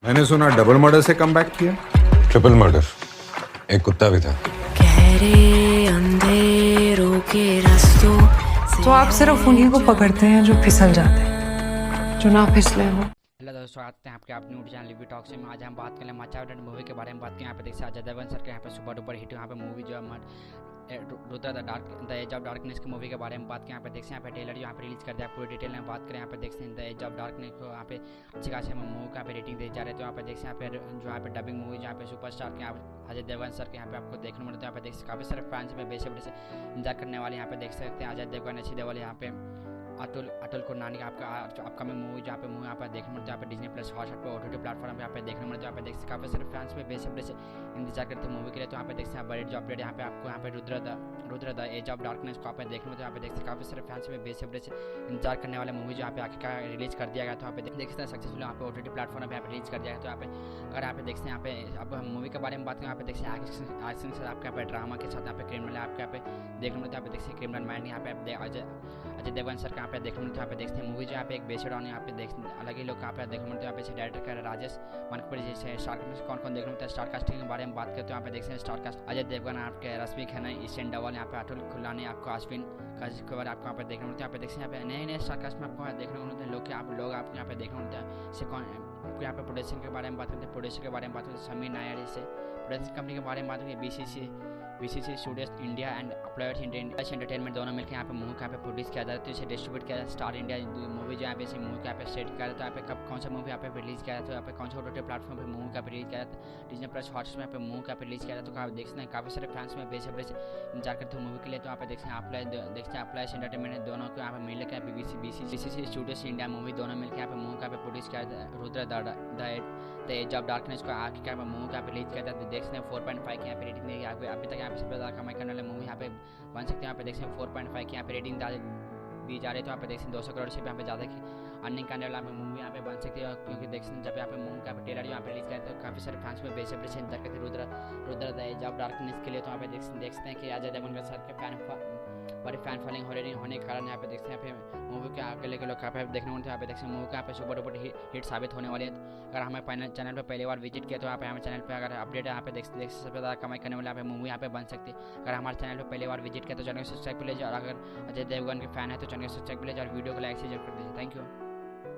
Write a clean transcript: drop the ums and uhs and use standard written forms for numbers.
मैंने सुना double murder से कम बैक किया। ट्रिपल मर्डर, एक कुत्ता भी था। गहरे अंधेरों के रास्तों तो आप सिर्फ उन्हीं को पकड़ते हैं जो फिसल जाते हैं, जो ना फिसले वो। हेलो दोस्तों, आते हैं आपके आप न्यू चैनल रिव्यू टॉक से। आज हम बात करें मचा मूवी के बारे में बात करें। यहाँ पे देखिए अजय देवगन सर के यहाँ पे सुपर डुपर हिट यहाँ पे मूवी जो है Rudra the edge of darkness की मूवी के बारे में बात करें। यहाँ पे देखते हैं यहाँ पे ट्रेलर यहाँ पे रिलीज कर दिया, पूरी डिटेल में बात करें। यहाँ पे देखते हैं द एज ऑफ डार्कनेस को यहाँ पे अच्छी खासी मूवी का यहाँ पे रेटिंग दे जा रहे हैं। तो यहाँ पे देखते हैं यहाँ पे जो यहाँ पे डबिंग मूवी जहाँ पे सुपरस्टार के अजय देवगन सर के यहाँ पे आपको देखने को मिलता है। यहाँ पे देख काफ़ी सारे फैंस में बेसब्री से इंतजार करने वाले यहाँ पे देख सकते हैं अजय देवगन अच्छी देवल यहाँ पे अतुल कुरनानी का आपका अपकमिंग मूवी जहाँ पे मूवी यहाँ पे देखने मिलता है। यहाँ पे डिज्नी प्लस हॉटस्टार पे OTT प्लेटफॉर्म पे यहाँ पे देखने मिलता है। यहाँ पे देखते काफ़ी सारे फैंस में बेसब्री से इंतजार करते हैं मूवी के लिए। तो यहाँ पे देखते हैं बड़े जो अपडेट यहाँ पे आपको यहाँ पे Rudra the edge of darkness को आप देखने में। तो यहाँ पे देखते काफ़ी सारे फैंस में बेसब्री से इंतजार करने वाले मूवी जो यहाँ पे आखिरकार रिलीज कर दिया गया। तो यहाँ पे देखते हैं सक्सेसफुल यहाँ पे OTT प्लेटफॉर्म पे यहाँ पे रिलीज कर दिया गया। तो यहाँ पे अगर यहाँ पे देखते हैं यहाँ पे अब हम मूवी के बारे में बात करें। यहाँ पे देखते हैं एक्शन से आपके यहाँ पे ड्रामा के साथ यहाँ पे क्रिमिनल आपके यहाँ पे देखने मिलता है। यहाँ पे देखते हैं क्रिमिनल माइंड यहाँ पे अजय देवगन सर का यहाँ पे देखने मिलता है। यहाँ पे देखते हैं मूवी जो यहाँ पे एक बेस्ड ऑन यहाँ पे अलग ही लोग यहाँ पे देखने मिलते हैं। यहाँ पे डायरेक्टर का राजेश मनकपुर जैसे स्टार कास्ट में कौन कौन देखने मिलता है। स्टार कास्टिंग के बारे में बात करते हैं। यहाँ पे देखते हैं स्टार कास्ट अजय देवगन आपके रश्मि खन्ना, ईशन डवल यहाँ पे अतुल खुलानी आपको अश्विन का आपको यहाँ पे देखने मिलते हैं। यहाँ पे देखते हैं यहाँ पे नए स्टार कास्ट में आपको देखने को मिलते हैं। लोग आपको यहाँ पे देखने मिलते हैं। आपको यहाँ पे प्रोडक्शन के बारे में बात करते हैं। प्रोड्यूसर के बारे में बात करते हैं समीर नायर से। प्रोडक्शन कंपनी के बारे में बात करें BCC studios India and upload India entertainment दोनों मिलकर यहाँ पे मूवी का यहाँ पे प्रोड्यूस किया जाता है। तो इसे डिस्ट्रीब्यूट किया जाता है स्टार इंडिया मूवी जो यहाँ पे इसी मूवी का यहाँ पे सेट किया जाता है। यहाँ पे कब कौन सा मूवी यहाँ पे रिलीज किया जाता है। यहाँ पे कौन सा OTT प्लेटफॉर्म पे मूवी का रिलीज किया जाता है। डिज्नी प्लस हॉटस्टार में यहाँ पे मूवी का रिलीज किया जाता है। तो आप देखते हैं काफ़ी सारे फैंस में बेसब्री से इंतजार करते हैं मूवी के लिए। तो यहाँ पे देखते हैं अप्लाइज एंटरटेनमेंट दोनों को यहाँ पे मिलकर यहाँ पे BCC स्टूडियोज इंडिया मूवी दोनों मिलकर यहाँ पे मूवी का प्रोड्यूस किया जाता है। Rudra the edge of darkness को आके क्या मूवी का रिलीज किया जाता है। देखते हैं 4.5 की यहाँ पे रेटिंग देगी। अभी तक यहाँ पे सबसे ज़्यादा कमाई करने वाले मूवी यहाँ पे बन सकते हैं। यहाँ पे देखते हैं 4.5 की यहाँ पे रेटिंग दी जा रही है। तो यहाँ पे देखते हैं 200 करोड़ से भी यहाँ पे ज़्यादा की अर्निंग करने वाला मूवी यहाँ पे बन सकती है। क्योंकि देखते हैं जब यहाँ पे मूवी का ट्रेलर यहाँ पे रिलीज किया तो काफ़ी सारे फैंस में बेसब्री से इंतजार करते Rudra the edge of darkness के लिए। तो यहाँ पे देखते हैं कि अजय देवगन के साथ के बड़ी फैन फॉलोइंग होने के कारण यहाँ पे देखते हैं यहाँ पे मूवी के आगे लेके लोग यहाँ पे देखने को। यहाँ पे देखते हैं मूवी का यहाँ पे सुपर डुपर हिट साबित होने वाली है। अगर हमें चैनल पे पहली बार विजिट किया तो यहाँ पे हमें चैनल पे अगर अपडेट यहाँ पे देखते सबसे ज़्यादा कमाई करने वाले यहाँ पे मूवी यहाँ पे बन सकती है। अगर हमारे चैनल पे पहली बार विजिट किया तो चैनल को सब्सक्राइब कर लीजिए और अगर अजय देवगन के फैन है तो चैनल को सब्सक्राइब कर लीजिए और वीडियो को लाइक से जरूर कर दीजिए। Thank you.